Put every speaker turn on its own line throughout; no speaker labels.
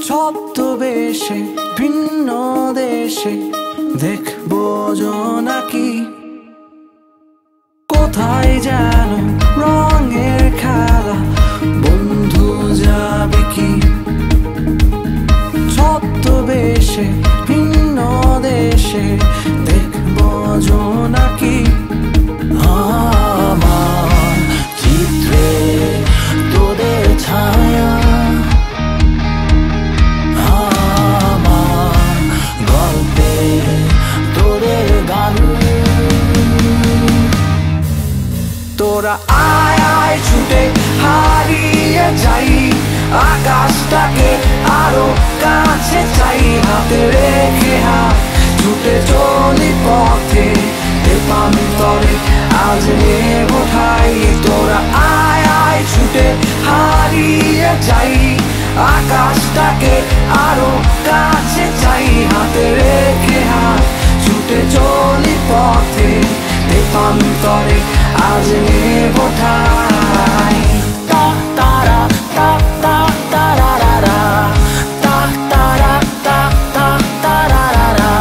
ছদ্মবেশে ভিন্ন দেশে দেখবো জোনাকি কোথায় যেন রঙের খেলা বন্ধু যাবে কি ছদ্মবেশে ভিন্ন দেশে দেখবো জোনাকি আমার চিত্রে তোদের ছায়া আমার গল্পে তোদের গান তোরা আয় আয় ছুটে হারিয়ে যাই আকাশটাকে আরো কাছে চাই হাতে রেখে হাত ছুটে চলি পথে দেবান্তরে আজ নেব ঠাই তোরা আয় আয় ছুটে হারিয়ে যাই আকাশটাকে আরো কাছে চাই হাতে রেখে হাত ছুটে চলি পথে দেবান্তরে আজ নেব ঠাই তা তারা তা তা তারারা তা তারা তা তা তারারা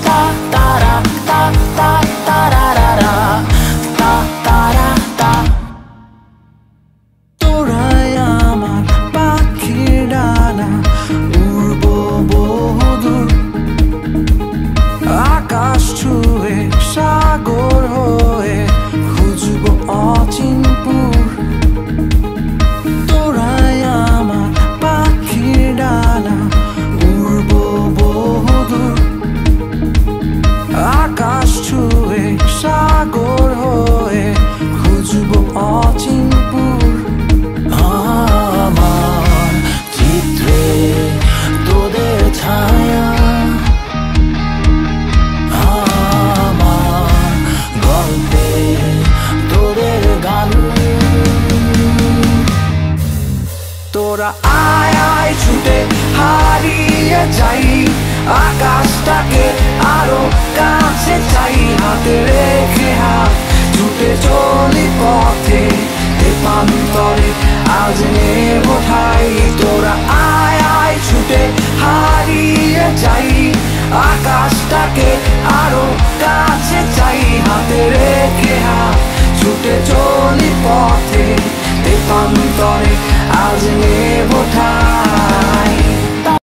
তা তারা তা তা তারারা তা তারা তা তোরাই আমার পাখির ডানা উড়বো বহুদূর আকাশ ছুঁয়ে সাগর হয়ে খুঁজবো অচিনপুর তোরাই আমার পাখির ডানা উড়বো বহুদূর আকাশ ছুঁয়ে সাগর হয়ে খুঁজবো অচিনপুর আমার চিত্রে তোদের ছায়া আমার গল্পে তোদের গান তোরা আয় আয় ছুটে হারিয়ে যাই আকাশটাকে আরো কাছে চাই হাতে রেখে হাত ছুটে চলি পথে দেবান্তরে আজ নেব ঠাই তোরা আয় আয় ছুটে হারিয়ে যাই আকাশটাকে আরো কাছে চাই হাতে রেখে হাত ছুটে চলি পথে দেবান্তরে আজ নেব ঠাই